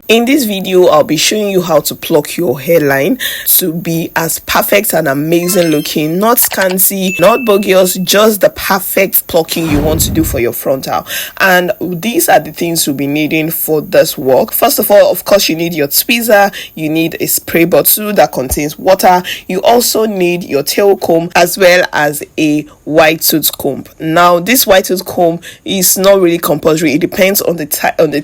In this video, I'll be showing you how to pluck your hairline to be as perfect and amazing looking, not scanty, not bogus, just the perfect plucking you want to do for your frontal. And these are the things you'll be needing for this work. First of all, of course, you need your tweezer, you need a spray bottle that contains water, you also need your tail comb as well as a white tooth comb. Now, this white tooth comb is not really compulsory, it depends on the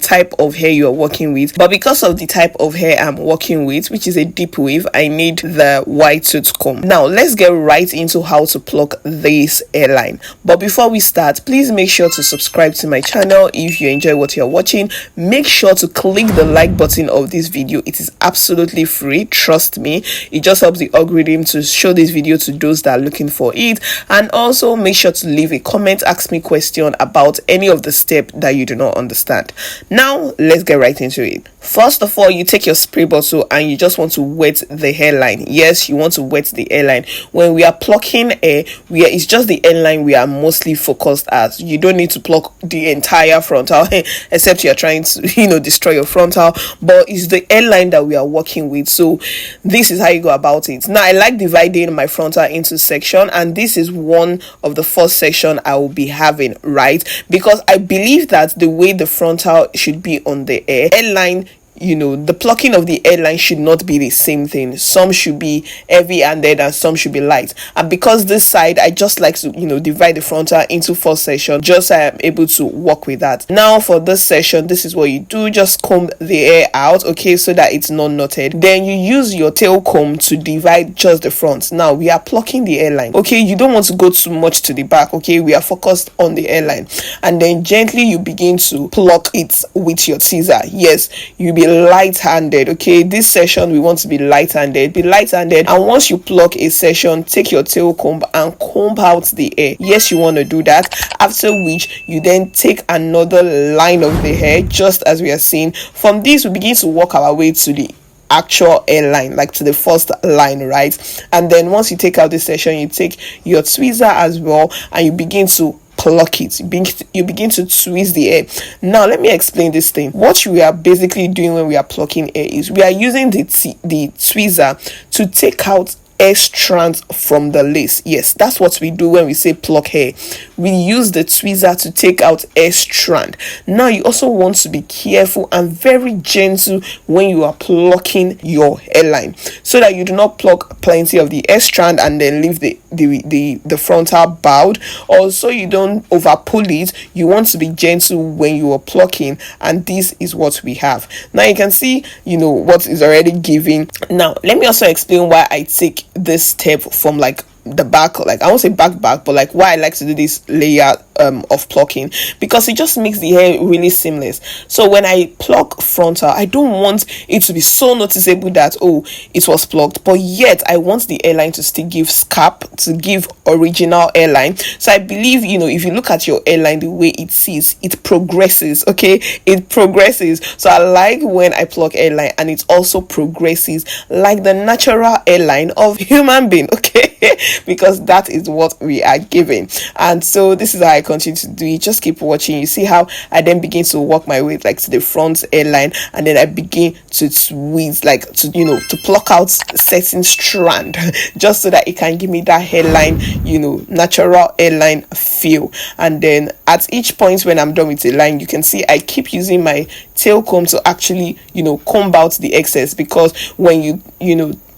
type of hair you are working with, but because of the type of hair I'm working with, which is a deep wave, I need the white tooth comb. Now let's get right into how to pluck this hairline. But before we start, please make sure to subscribe to my channel if you enjoy what you're watching. Make sure to click the like button of this video. It is absolutely free, trust me. It just helps the algorithm to show this video to those that are looking for it. And also make sure to leave a comment, ask me a question about any of the steps that you do not understand. Now let's get right into it. First of all, you take your spray bottle and you just want to wet the hairline. Yes, you want to wet the hairline. When we are plucking hair, it's just the hairline we are mostly focused at. You don't need to pluck the entire frontal except you're trying to destroy your frontal, but it's the hairline that we are working with. So this is how you go about it. Now I like dividing my frontal into section, and this is one of the first section I will be having, right? Because I believe that the way the frontal should be on the hairline, the plucking of the hairline should not be the same thing. Some should be heavy-handed and some should be light. And because this side, I just like to, divide the frontal into 4 sections, just so I am able to work with that. Now for this session, this is what you do. Just comb the hair out, okay, so that it's not knotted. Then you use your tail comb to divide just the front. Now we are plucking the hairline, okay? You don't want to go too much to the back, okay? We are focused on the hairline. And then gently you begin to pluck it with your tweezer. Yes, you'll be light-handed, okay? This session we want to be light-handed, and once you pluck a section, take your tail comb and comb out the hair. Yes, you want to do that, after which you then take another line of the hair, just as we are seeing. From this we begin to work our way to the actual hairline, like to the first line, right? And then once you take out this section, you take your tweezer as well and you begin to pluck it. You begin to twist the hair. Now let me explain this thing. What we are basically doing when we are plucking hair is we are using the tweezer to take out hair strands from the lace. Yes, that's what we do when we say pluck hair. We use the tweezer to take out hair strand. Now you also want to be careful and very gentle when you are plucking your hairline, so that you do not pluck plenty of the hair strand and then leave the frontal bowed. Also, you don't over pull it. You want to be gentle when you are plucking, and this is what we have. Now you can see what is already giving. Now let me also explain why I take this step from the back, I won't say back, but why I like to do this layer of plucking, because it just makes the hair really seamless. So when I pluck frontal, I don't want it to be so noticeable that it was plucked, but yet I want the hairline to still give scalp, to give original hairline. So I believe if you look at your hairline, the way it sits, it progresses, okay? It progresses. So I like when I pluck hairline and it also progresses like the natural hairline of human being, okay? Because that is what we are given. And so this is how I continue to do it. Just keep watching. You see how I then begin to work my way to the front hairline, and then I begin to twist, to pluck out certain strand just so that it can give me that hairline, natural hairline feel. And then at each point when I'm done with the line, you can see I keep using my tail comb to actually comb out the excess, because when you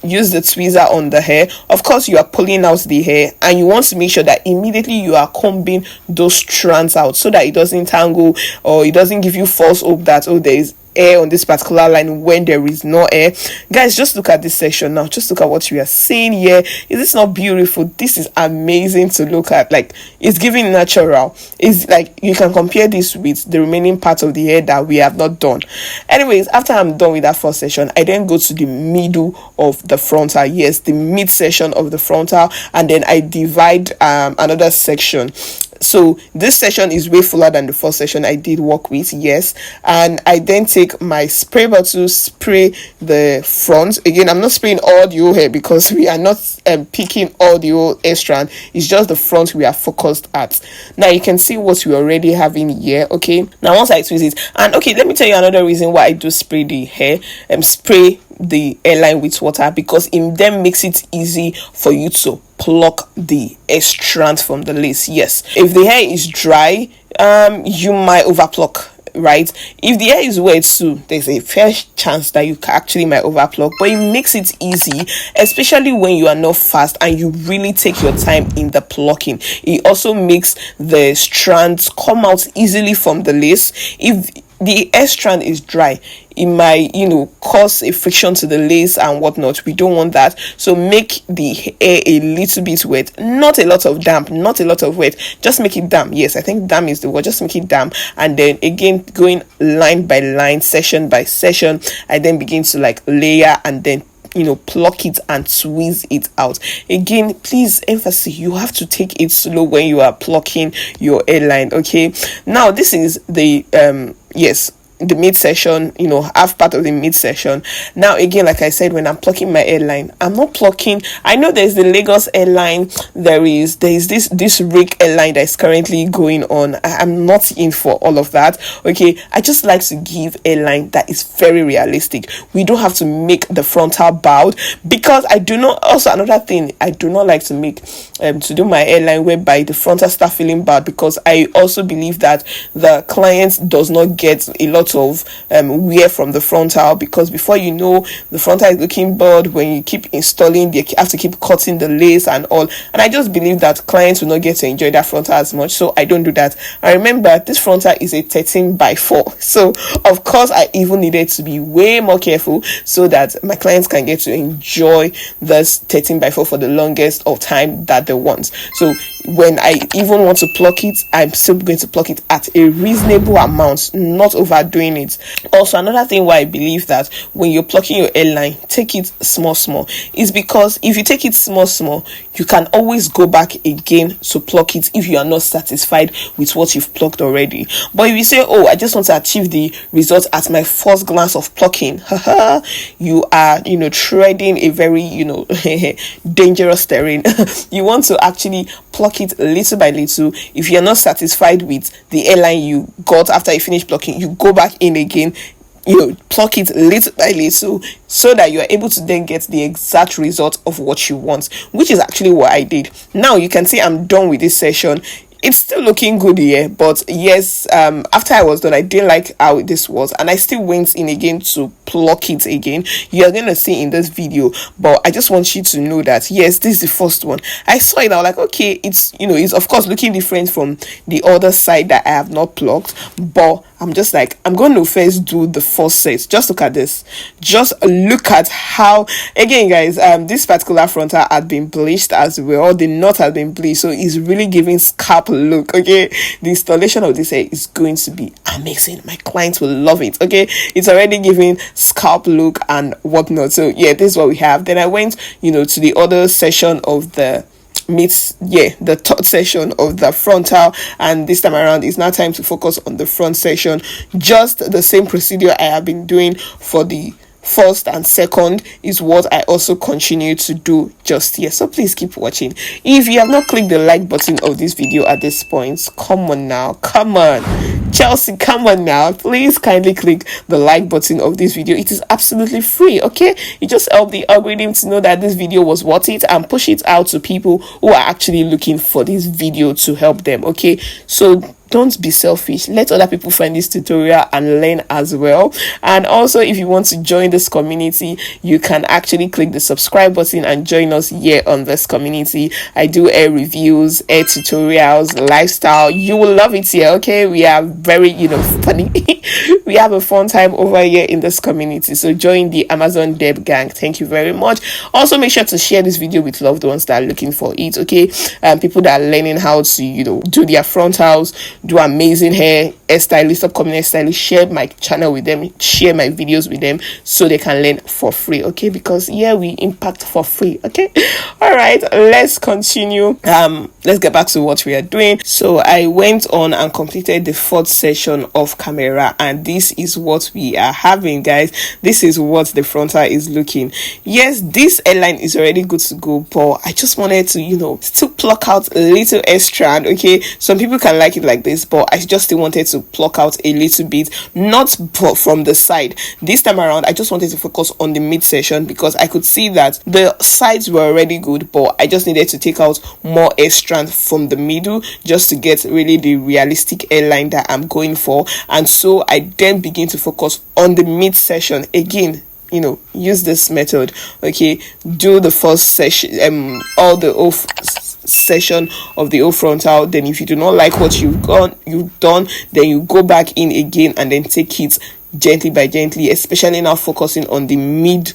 use the tweezer on the hair, of course you are pulling out the hair, and you want to make sure that immediately you are combing those strands out so that it doesn't tangle or it doesn't give you false hope that there is hair on this particular line when there is no hair. Guys, just look at this section now. Just look at what we are seeing here. Is this not beautiful? This is amazing to look at. It's giving natural. It's you can compare this with the remaining part of the hair that we have not done. Anyways, after I'm done with that first section, I then go to the middle of the frontal. Yes, the mid section of the frontal, and then I divide another section. So this session is way fuller than the first session I did work with, yes. And I then take my spray bottle, spray the front. Again, I'm not spraying all the whole hair because we are not picking all the whole hair strand. It's just the front we are focused at. Now you can see what we already have in here. Okay, now once I twist it, and okay, let me tell you another reason why I do spray the hair, spray the hairline with water, because it then makes it easy for you to pluck the hair strand from the lace. Yes, if the hair is dry, you might overpluck, right? If the hair is wet too, there's a fair chance that you actually might overpluck, but it makes it easy, especially when you are not fast and you really take your time in the plucking. It also makes the strands come out easily from the lace. If the hair strand is dry, it might, cause a friction to the lace and whatnot. We don't want that. So make the hair a little bit wet, not a lot of damp, not a lot of wet, just make it damp. Yes, I think damp is the word. Just make it damp, and then again going line by line, session by session, I then begin to layer and then pluck it and squeeze it out. Again, please, emphasis, you have to take it slow when you are plucking your hairline. Okay, now this is the the mid-session, half part of the mid-session. Now again, like I said, when I'm plucking my hairline, I'm not plucking. I know there's the Lagos hairline, there is this rake hairline that is currently going on. I'm not in for all of that. Okay, I just like to give a line that is very realistic. We don't have to make the frontal bowed, because I do not, also another thing, I do not like to make to do my hairline whereby the frontal start feeling bad, because I also believe that the client does not get a lot of wear from the frontal, because before you know, the frontal is looking bad. When you keep installing, they have to keep cutting the lace and all, and I just believe that clients will not get to enjoy that frontal as much, so I don't do that. And remember, this frontal is a 13x4, so of course I even needed to be way more careful so that my clients can get to enjoy this 13x4 for the longest of time that they want. So when I even want to pluck it, I'm still going to pluck it at a reasonable amount, not overdoing it. Also, another thing why I believe that when you're plucking your hairline, take it small is because if you take it small, you can always go back again to pluck it if you are not satisfied with what you've plucked already. But if you say, oh, I just want to achieve the result at my first glance of plucking, you are treading a very dangerous terrain. You want to actually pluck it little by little. If you're not satisfied with the hairline you got after you finish plucking, you go back in again, pluck it little by little, so that you are able to then get the exact result of what you want, which is actually what I did. Now you can see I'm done with this session. It's still looking good here, but yes, after I was done, I didn't like how this was, and I still went in again to pluck it again. You're gonna see in this video, but I just want you to know that yes, this is the first one. I saw it, I was like, okay, it's it's of course looking different from the other side that I have not plucked, but I'm just like, I'm going to first do the first set. Just look at this. Just look at how, again guys, this particular frontal had been bleached as well. The knot has been bleached, so it's really giving scalp look. Okay, the installation of this hair is going to be amazing. My clients will love it. Okay, it's already giving scalp look and whatnot. So yeah, this is what we have. Then I went to the other session of the the third session of the frontal, and this time around it's now time to focus on the front section. Just the same procedure I have been doing for the first and second is what I also continue to do just here. So please keep watching. If you have not clicked the like button of this video at this point, come on now, come on Chelsea, come on now, please kindly click the like button of this video. It is absolutely free. Okay, you just help the algorithm to know that this video was worth it and push it out to people who are actually looking for this video to help them. Okay, so don't be selfish, let other people find this tutorial and learn as well. And also, if you want to join this community, you can actually click the subscribe button and join us here on this community. I do hair reviews, hair tutorials, lifestyle. You will love it here. Okay, we are very funny. We have a fun time over here in this community, so join the Amazon Deb gang. Thank you very much. Also, make sure to share this video with loved ones that are looking for it. Okay, people that are learning how to do their frontals, do amazing hairstylists, upcoming hairstylists, share my channel with them, share my videos with them, so they can learn for free. Okay, because we impact for free. Okay, all right, let's continue. Let's get back to what we are doing. So I went on and completed the 4th session of camera, and this is what we are having, guys. This is what the frontal is looking. Yes, this hairline is already good to go, but I just wanted to still pluck out a little extra. Okay, some people can like it like this, but I just still wanted to pluck out a little bit, not from the side. This time around I just wanted to focus on the midsection, because I could see that the sides were already good, but I just needed to take out more extra from the middle just to get really the realistic hairline that I'm going for. And so I then begin to focus on the midsection again. Use this method. Okay, do the first session, all the off session of the frontal. Then if you do not like what you've done, then you go back in again and then take it gently by gently, especially now focusing on the midpoint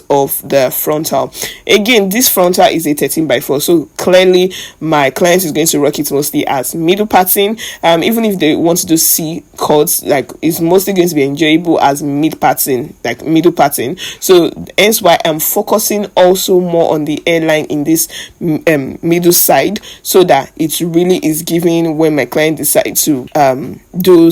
of the frontal. Again, this frontal is a 13x4, so clearly my client is going to rock it mostly as middle pattern. Even if they want to do C cuts, like, it's mostly going to be enjoyable as mid pattern, like middle pattern. So hence why I'm focusing also more on the hairline in this middle side, so that it really is giving when my client decides to do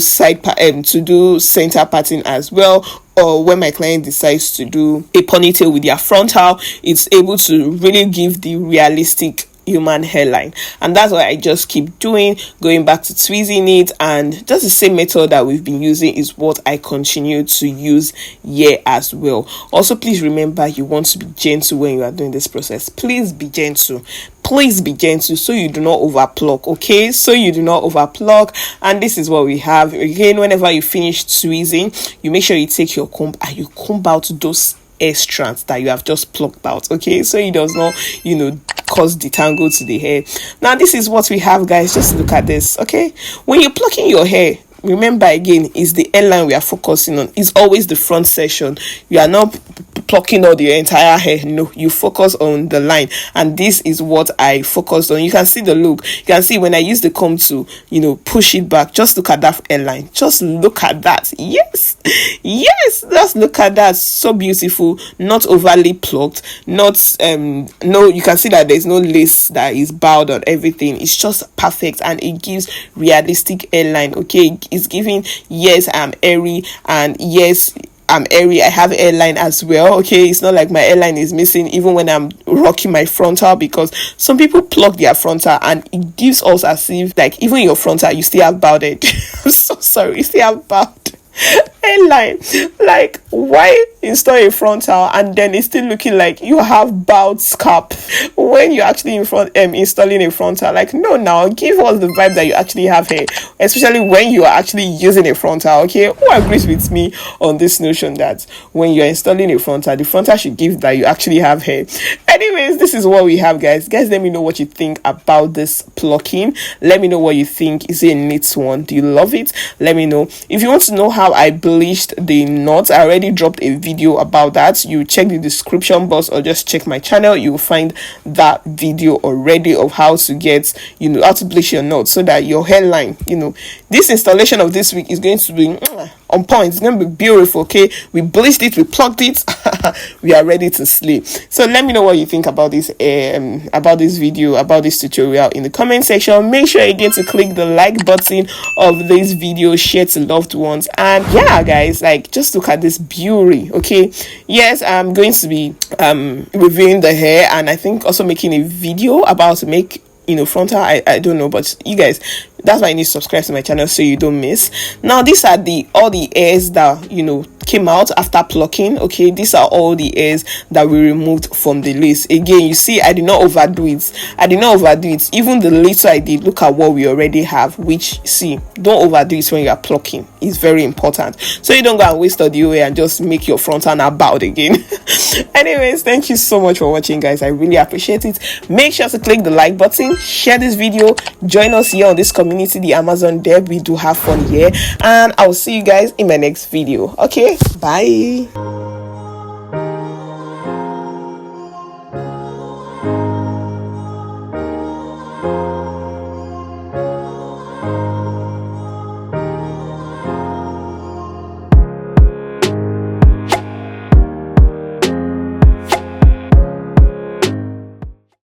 center pattern as well, or when my client decides to do a ponytail with their frontal, it's able to really give the realistic human hairline. And that's what I just keep doing, going back to tweezing it, and just the same method that we've been using is what I continue to use here as well. Also, please remember, you want to be gentle when you are doing this process. Please be gentle, so you do not overpluck. Okay, so you do not overpluck. And this is what we have. Again, whenever you finish tweezing, you make sure you take your comb and you comb out those extras that you have just plucked out. Okay, so it does not cause detangle to the hair. Now this is what we have, guys. Just look at this. Okay, when you're plucking your hair, remember again, is the hairline we are focusing on. It's always the front section. You are not plucking all the entire hair. No, you focus on the line, and this is what I focused on. You can see the look. You can see when I use the comb to push it back. Just look at that hairline. Just look at that. Yes, just look at that. So beautiful. Not overly plucked. Not no, you can see that there's no lace that is bowed on everything. It's just perfect, and it gives realistic hairline. Okay, it's giving, yes, I'm airy, and yes, I'm airy. I have hairline as well. Okay, it's not like my hairline is missing even when I'm rocking my frontal, because some people pluck their frontal and it gives us as if like even your frontal you still have bowed head. I'm so sorry, you still have bowed hairline. Like, why install a frontal and then it's still looking like you have bowed scalp when you're actually installing a frontal? Like, no, now give us the vibe that you actually have hair, especially when you are actually using a frontal. Okay, who agrees with me on this notion that when you're installing a frontal, the frontal should give that you actually have hair? Anyways, this is what we have, guys. Let me know what you think about this plucking. Let me know what you think. Is it a neat one? Do you love it? Let me know. If you want to know how I bleached the knots, I already dropped a video about that. You check the description box or just check my channel. You will find that video already of how to get how to bleach your knots so that your hairline, this installation of this week is going to be on point. It's going to be beautiful. Okay, we bleached it, we plucked it. We are ready to sleep. So let me know what you think about this video, about this tutorial in the comment section. Make sure again to click the like button of this video, share to loved ones, and yeah, guys, like, just look at this beauty. Okay, yes, I'm going to be reviewing the hair, and I think also making a video about to make frontal. I don't know, but you guys, that's why you need to subscribe to my channel so you don't miss. Now these are all the hairs that came out after plucking. Okay, these are all the hairs that we removed from the lace. Again, you see, I did not overdo it. Even the little I did, look at what we already have, which, see, don't overdo it when you are plucking. It's very important, so you don't go and waste all the hair and just make your frontal now bowed again. Anyways, thank you so much for watching, guys. I really appreciate it. Make sure to click the like button, share this video, join us here on this community, the Amazon Dev. We do have fun here, and I will see you guys in my next video. Okay, bye.